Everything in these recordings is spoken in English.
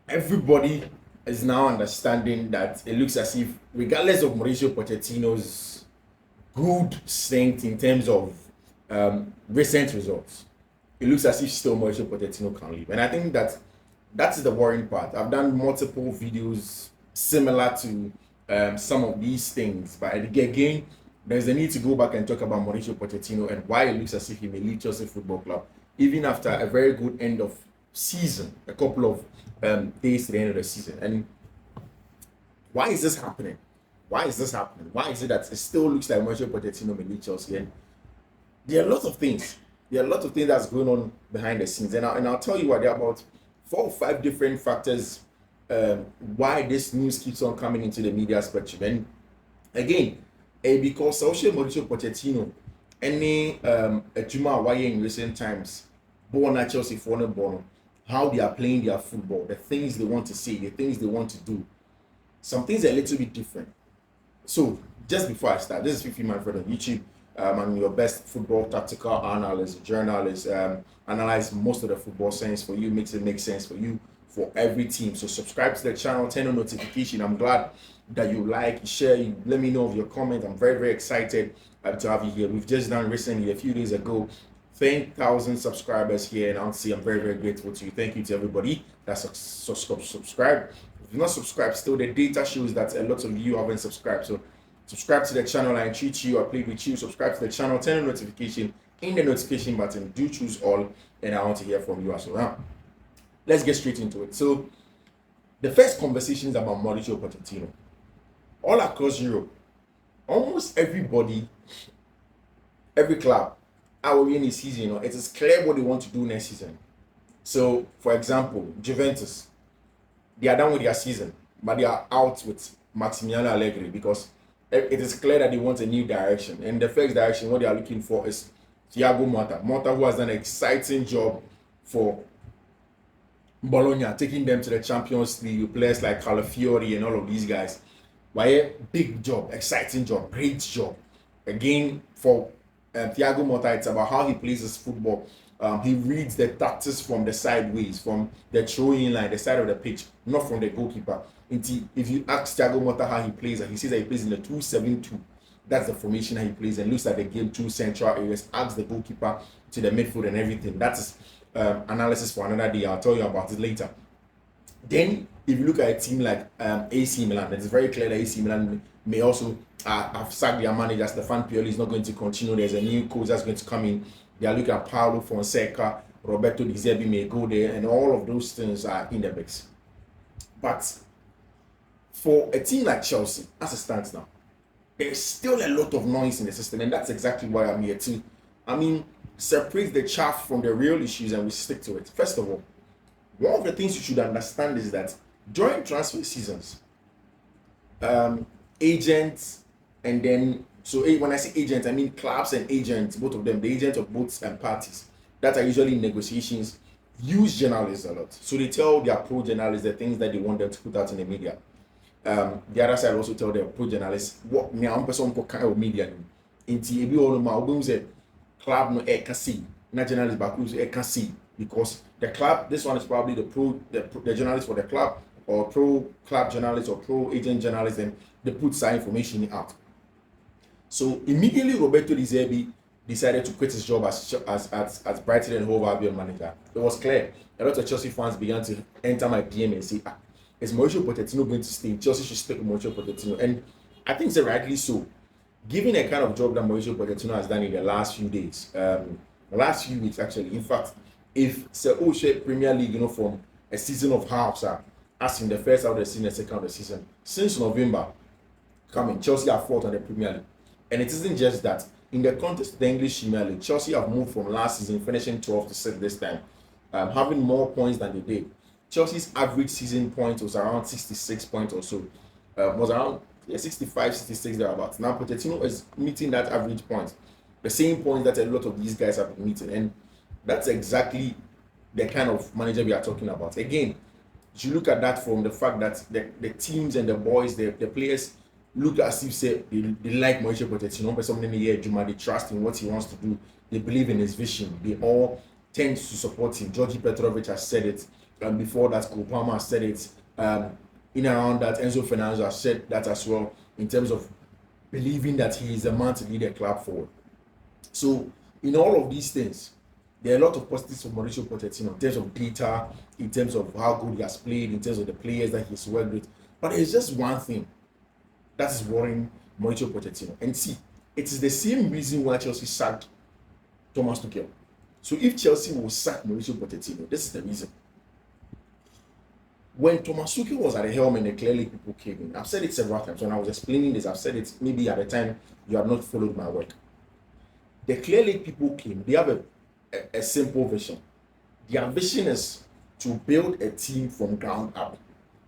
everybody is now understanding that it looks as if, regardless of Mauricio Pochettino's good strength in terms of recent results, it looks as if still Mauricio Pochettino can leave. And I think that that's the worrying part. I've done multiple videos similar to some of these things, but again, there's a need to go back and talk about Mauricio Pochettino and why it looks as if he may leave Chelsea Football Club, even after a very good end of season, a couple of days to the end of the season. And why is this happening? Why is this happening? Why is it that it still looks like Mauricio Pochettino may leave Chelsea? And there are a lot of things. There are a lot of things that's going on behind the scenes, and I'll tell you what. There are about 4 or 5 different factors why this news keeps on coming into the media spectrum. And again, because social Mauricio Pochettino, any Juma Awaye in recent times, born at Chelsea for no born, how they are playing their football, the things they want to say, the things they want to do. Some things are a little bit different. So, just before I start, this is Fiifi-Manfred on YouTube. I'm your best football tactical analyst, journalist. Analyze most of the football sense for you, makes it make sense for you, for every team. So subscribe to the channel, turn on notification. I'm glad that you like, share, you let me know of your comments. I'm very, very excited to have you here. We've just done recently, a few days ago, 10,000 subscribers here, and honestly, I'm very, very grateful to you. Thank you to everybody that's subscribed. If you're not subscribed, still the data shows that a lot of you haven't subscribed. So subscribe to the channel. I treat you, I play with you. Subscribe to the channel, turn on notification in the notification button. Do choose all, and I want to hear from you as well. Let's get straight into it. So the first conversation is about Mauricio Pochettino. All across Europe, almost everybody, every club, our in this season, it is clear what they want to do next season. So, for example, Juventus, they are done with their season, but they are out with Maximiliano Allegri because it is clear that they want a new direction. And the first direction, what they are looking for is Thiago Motta, who has done an exciting job for Bologna, taking them to the Champions League, players like Calafiori and all of these guys. Why a big job, exciting job, great job. Again, for Thiago Motta, it's about how he plays his football. He reads the tactics from the sideways, from the throwing line, the side of the pitch, not from the goalkeeper. If you ask Thiago Motta how he plays, he says that he plays in the 2-7-2. That's the formation that he plays, and looks at the game through central areas, asks the goalkeeper to the midfield and everything. That's analysis for another day. I'll tell you about it later. Then, if you look at a team like AC Milan, it's very clear that AC Milan may also have sacked their manager. Stefan Pioli is not going to continue. There's a new coach that's going to come in. They are looking at Paulo Fonseca, Roberto Di Zerbi may go there, and all of those things are in the mix. But for a team like Chelsea, as it stands now, there's still a lot of noise in the system, and that's exactly why I'm here too. Separate the chaff from the real issues and we stick to it. First of all, one of the things you should understand is that during transfer seasons, agents, and then, so when I say agents, I mean clubs and agents, both of them, the agents of both parties that are usually in negotiations, use journalists a lot. So they tell their pro journalists the things that they want them to put out in the media. The other side also tell their pro journalists what now person kind of media into ebi all my album said club no can see, not journalists but can see, because the club, this one is probably the journalist for the club, or pro club journalist or pro agent journalist, and they put some information out. So immediately Roberto Di Zerbi decided to quit his job as Brighton and Hove Albion manager. It was clear. A lot of Chelsea fans began to enter my DM and say, is Mauricio Pochettino going to stay? Chelsea should stick with Mauricio Pochettino. And I think it's rightly so. Given the kind of job that Mauricio Pochettino has done in the last few days, the last few weeks actually, in fact, if Premier League, from a season of halves, as in the first half of the season, the second half of the season, since November, Chelsea are fourth on the Premier League. And it isn't just that. In the context of the English Premier League, Chelsea have moved from last season, finishing 12th to 6th this time, having more points than they did. Chelsea's average season point was around 66 points or so. Was around 65, 66 thereabouts. Now Pochettino is meeting that average point. The same point that a lot of these guys have been meeting. And that's exactly the kind of manager we are talking about. Again, you look at that from the fact that the teams and the boys, the players, look as if they like Mauricio Pochettino. But something in the year, Juma, they trust in what he wants to do. They believe in his vision. They all tend to support him. Georgi Petrovic has said it. and before that, Cole Palmer said it. In and around that, Enzo Fernandez has said that as well, in terms of believing that he is a man to lead a club forward. So, in all of these things, there are a lot of positives for Mauricio Pochettino in terms of data, in terms of how good he has played, in terms of the players that he's worked with. But there's just one thing that is worrying Mauricio Pochettino. And see, it is the same reason why Chelsea sacked Thomas Tuchel. So if Chelsea will sack Mauricio Pochettino, this is the reason. When Thomas Tuchel was at the helm and the Clear Lake people came in, I've said it several times. When I was explaining this, I've said it maybe at the time you have not followed my work. The Clear Lake people came, they have a simple vision. Their vision is to build a team from ground up,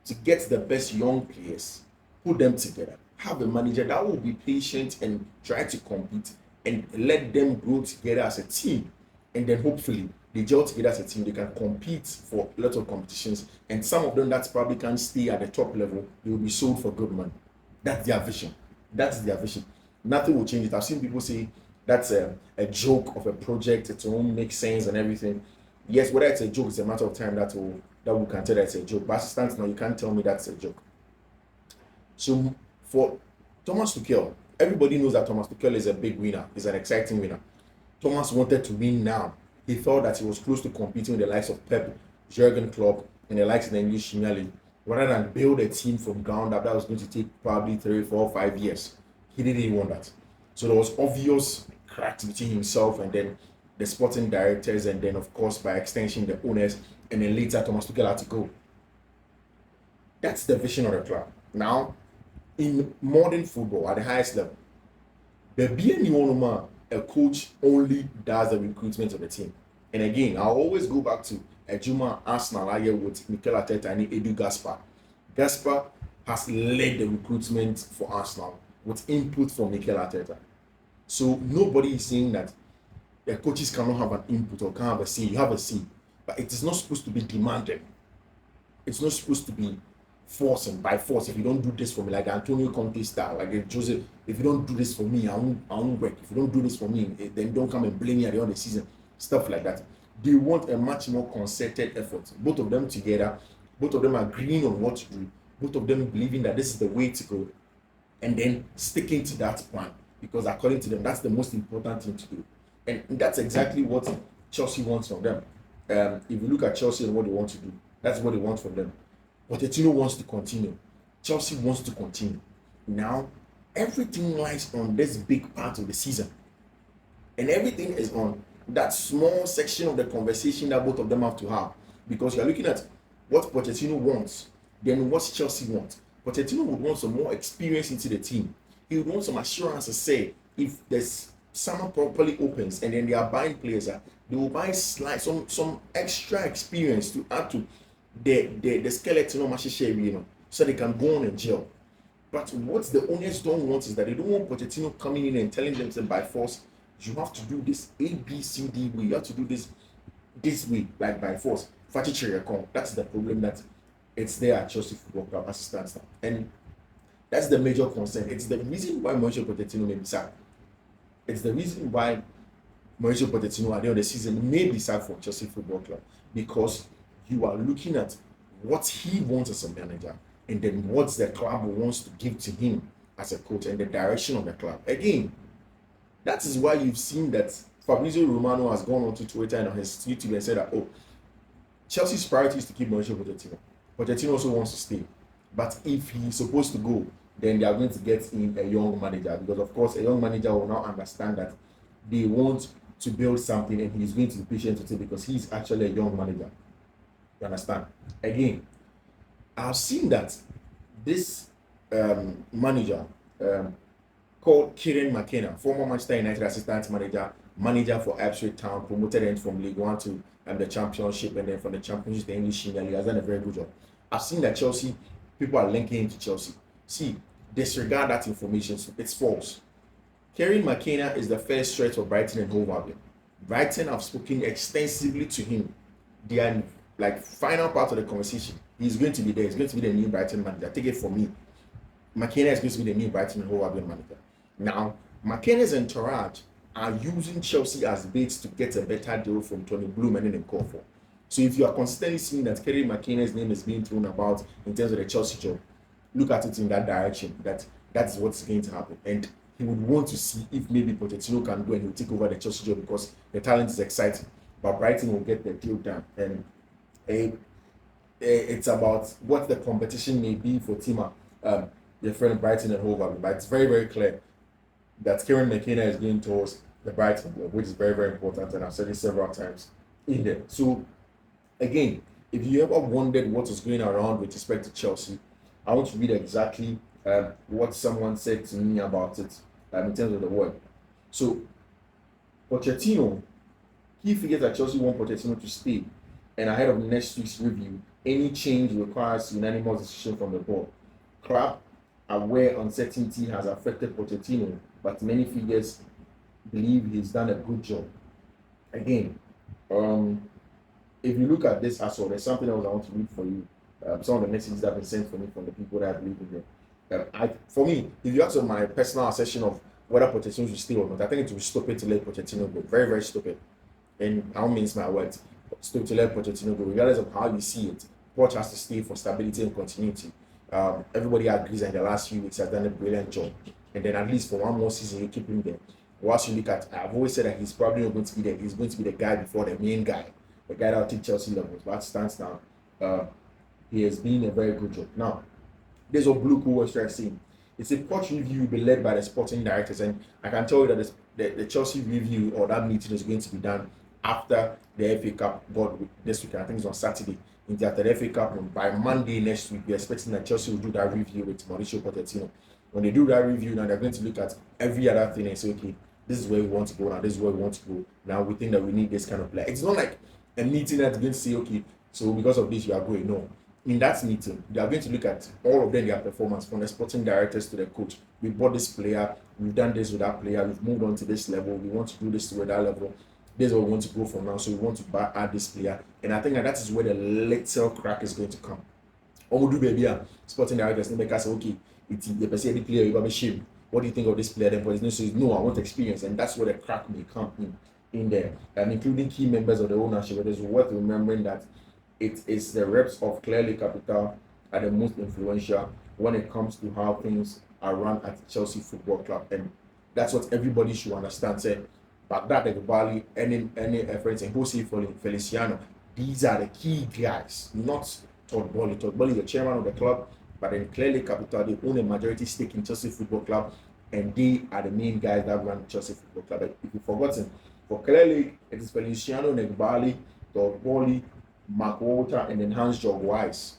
to get the best young players, put them together, have a manager that will be patient and try to compete and let them grow together as a team. And then hopefully they gel together as a team, they can compete for lots of competitions. And some of them that probably can't stay at the top level, they will be sold for good money. That's their vision. That's their vision. Nothing will change it. I've seen people say that's a joke of a project, it won't make sense and everything. Yes, whether it's a joke, it's a matter of time that we can tell that it's a joke. But as it stands now, you can't tell me that's a joke. So for Thomas Tuchel, everybody knows that Thomas Tuchel is a big winner, is an exciting winner. Thomas wanted to win now. He thought that he was close to competing with the likes of Pep, Jurgen Klopp, and the likes of the English Premier League, rather than build a team from ground up that was going to take probably 3, 4, 5 years. He didn't want that. So there was obvious cracks between himself and then the sporting directors, and then of course by extension the owners, and then later Thomas Tuchel had to go. That's the vision of the club. Now, in modern football at the highest level, the BNU a coach only does the recruitment of the team. And again, I'll always go back to Ejuma Arsenal here with Mikel Arteta and Edu Gaspar. Gaspar has led the recruitment for Arsenal with input from Mikel Arteta. So nobody is saying that the coaches cannot have an input or can't have a say. You have a say, but it is not supposed to be demanded. It's not supposed to be forcing by force. If you don't do this for me, like Antonio Conte style, like Jose, if you don't do this for me, I won't work. If you don't do this for me, then don't come and blame me at the end of the season. Stuff like that. They want a much more concerted effort. Both of them together, both of them agreeing on what to do, both of them believing that this is the way to go, and then sticking to that plan, because according to them, that's the most important thing to do. And that's exactly what Chelsea wants from them. If you look at Chelsea and what they want to do, that's what they want from them. Pochettino wants to continue. Chelsea wants to continue. Now, everything lies on this big part of the season. And everything is on that small section of the conversation that both of them have to have. Because you're looking at what Pochettino wants, then what Chelsea wants. Pochettino would want some more experience into the team. He would want some assurance to say, if this summer properly opens and then they are buying players, they will buy some extra experience to add to the skeleton of Mashisheri, so they can go on and gel. But what the owners don't want is that they don't want Pochettino coming in and telling them by force, you have to do this A, B, C, D way. You have to do this way, like by force. That's the problem that it's there at Chelsea Football Club as it stands now. And that's the major concern. It's the reason why Mauricio Pochettino may be sacked. It's the reason why Mauricio Pochettino at the end of the season may be sacked from Chelsea Football Club, because you are looking at what he wants as a manager and then what the club wants to give to him as a coach and the direction of the club. Again, that is why you've seen that Fabrizio Romano has gone onto Twitter and on his YouTube and said that, Chelsea's priority is to keep Mauricio Pochettino. Pochettino also wants to stay. But if he's supposed to go, then they are going to get in a young manager, because of course a young manager will now understand that they want to build something and he's going to be patient with it because he's actually a young manager. You understand? Again, I've seen that this manager called Kieran McKenna, former Manchester United assistant manager for Ipswich Town, promoted him from League One to the Championship, and then from the Championship to the English Premier League, has done a very good job. I've seen that Chelsea, people are linking him to Chelsea. See, disregard that information. It's false. Kieran McKenna is the first choice for Brighton and Hove Albion. Brighton have spoken extensively to him. They are like final part of the conversation. He's going to be there. He's going to be the new Brighton manager. Take it from me. McKenna is going to be the new Brighton and Hove Albion manager. Now, McKenna's entourage are using Chelsea as bait to get a better deal from Tony Bloom and then call for. So if you are consistently seeing that Kerry McKenna's name is being thrown about in terms of the Chelsea job, look at it in that direction. That's what's going to happen. And he would want to see if maybe Pochettino can go and he'll take over the Chelsea job because the talent is exciting. But Brighton will get the deal done. And it's about what the competition may be for Tima, their friend Brighton and Hove Albion. But it's very, very clear that Kieran McKenna is going towards the Brighton club, which is very, very important. And I've said it several times in there. So, again, if you ever wondered what was going around with respect to Chelsea, I want to read exactly what someone said to me about it in terms of the word. So, Pochettino, he figures that Chelsea want Pochettino to stay. And ahead of next week's review, any change requires unanimous decision from the board. Club aware uncertainty has affected Pochettino, but many figures believe he's done a good job. Again, if you look at this as well, there's something else I want to read for you. Some of the messages that have been sent for me from the people that I believe in them. For me, if you ask my personal assessment of whether Pochettino should stay or not, I think it would be stupid to let Pochettino go. Very, very stupid. And I don't mince my words. Stupid to let Pochettino go, regardless of how you see it. Poch has to stay for stability and continuity. Everybody agrees that in the last few weeks has done a brilliant job. And then at least for one more season, you keep him there. Once you look at, I've always said that he's probably not going to be there. He's going to be the guy before the main guy, the guy that will take Chelsea levels. But stands now. He has been a very good job. Now, this is what Blue Cool was trying to say. It's a Poch review will be led by the sporting directors, and I can tell you that the Chelsea review or that meeting is going to be done after the FA Cup board this week. I think it's on Saturday. After the FA Cup, and by Monday next week, we're expecting that Chelsea will do that review with Mauricio Pochettino. When they do that review, now they're going to look at every other thing and say, okay, this is where we want to go now, this is where we want to go. Now we think that we need this kind of player. It's not like a meeting that's going to say, okay, so because of this, you are going. No. In that meeting, they are going to look at all of them, their performance, from the sporting directors to the coach. We bought this player, we've done this with that player, we've moved on to this level, we want to do this with that level. This is where we want to go from now, so we want to add this player. And I think that is where the little crack is going to come. What do baby? Sporting directors make us say, okay, it's the person player, you got me shame. What do you think of this player? Then Pochettino says, no, I want experience, and that's where the crack may come in there. Including key members of the ownership. It is worth remembering that it is the reps of Clearly Capital are the most influential when it comes to how things are run at Chelsea Football Club, and that's what everybody should understand. Say, Baghdad, Egbali, any friends, and Jose Feliciano, these are the key guys, not Todd Boehly. Todd Boehly is the chairman of the club, but then Clearly Capital, they own a majority stake in Chelsea Football Club, and they are the main guys that run Chelsea Football Club. If you've forgotten, for Clearly, it is Feliciano, Egbali, Todd Boehly, Mark Walter, and then Hans Jörg Weiss.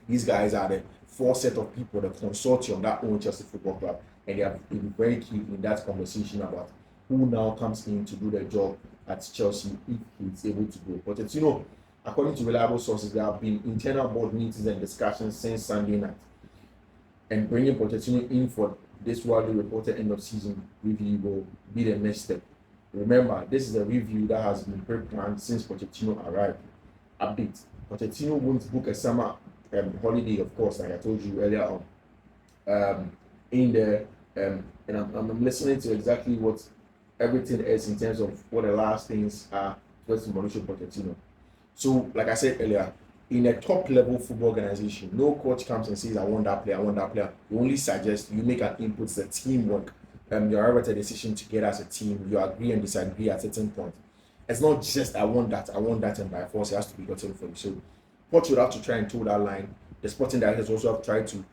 These guys are the four set of people, the consortium that own Chelsea Football Club, and they have been very key in that conversation about who now comes in to do the job at Chelsea if he's able to go. But according to reliable sources, there have been internal board meetings and discussions since Sunday night, and bringing Pochettino in for this widely reported end of season review will be the next step. Remember, this is a review that has been pre-planned since Pochettino arrived. Update: Pochettino won't book a summer holiday, of course, like I told you earlier on. And I'm listening to exactly what everything is in terms of what the last things are towards Mauricio Pochettino. So, like I said earlier, in a top level football organization, no coach comes and says, I want that player, I want that player. You only suggest, you make an input, the teamwork. You arrive at a decision together as a team, you agree and disagree at a certain point. It's not just I want that, and by force it has to be gotten for you. So, Poch would have to try and toe that line. The sporting directors also have tried to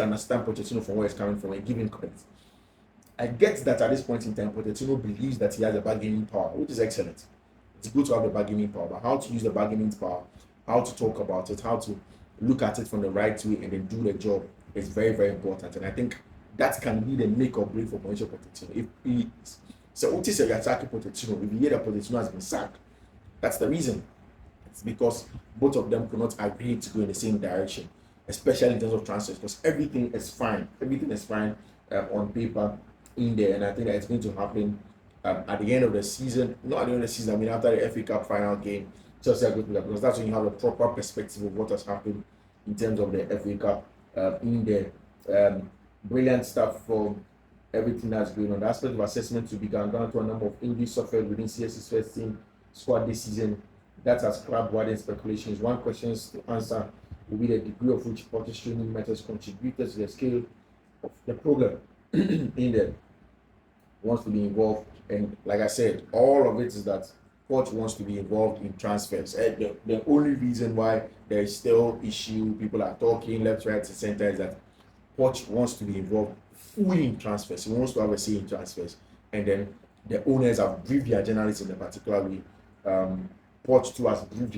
understand Pochettino from where it's coming from and give him credit. I get that at this point in time, Pochettino believes that he has a bargaining power, which is excellent. It's good to have the bargaining power, but how to use the bargaining power, how to talk about it, how to look at it from the right way and then do the job is very, very important. And I think that can be the make or break for Mauricio Pochettino. If he so what is a attacking Pochettino? If you hear that Pochettino has been sacked, that's the reason. It's because both of them could not agree to go in the same direction, especially in terms of transfers, because everything is fine. Everything is fine on paper in there, and I think that it's going to happen at the end of the season. Not at the end of the season, I mean after the FA Cup final game, Chelsea are going to that, because that's when you have a proper perspective of what has happened in terms of the FA Cup in there. Brilliant stuff from everything that's going on. The aspect of assessment to be gone down to a number of injuries suffered within CS's first team squad this season. That has scrapped wider speculations. One question to answer will be the degree of which Porter's training methods contributed to the scale of the problem in there. Wants to be involved, and like I said, all of it is that Poch wants to be involved in transfers. The only reason why there is still issue, people are talking left, right, and center, is that Poch wants to be involved fully in transfers. He wants to have a say in transfers, and then the owners have briefed their journalists in a particular way. Poch too has briefed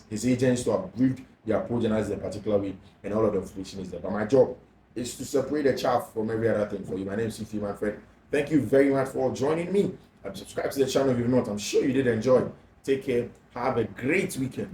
his agents to have briefed their pro-journalists in a particular way, and all of the information is there. But my job is to separate the chaff from every other thing for you. My name is Fiifi-Manfred. Thank you very much for joining me. Subscribe to the channel if you've not. I'm sure you did enjoy. Take care. Have a great weekend.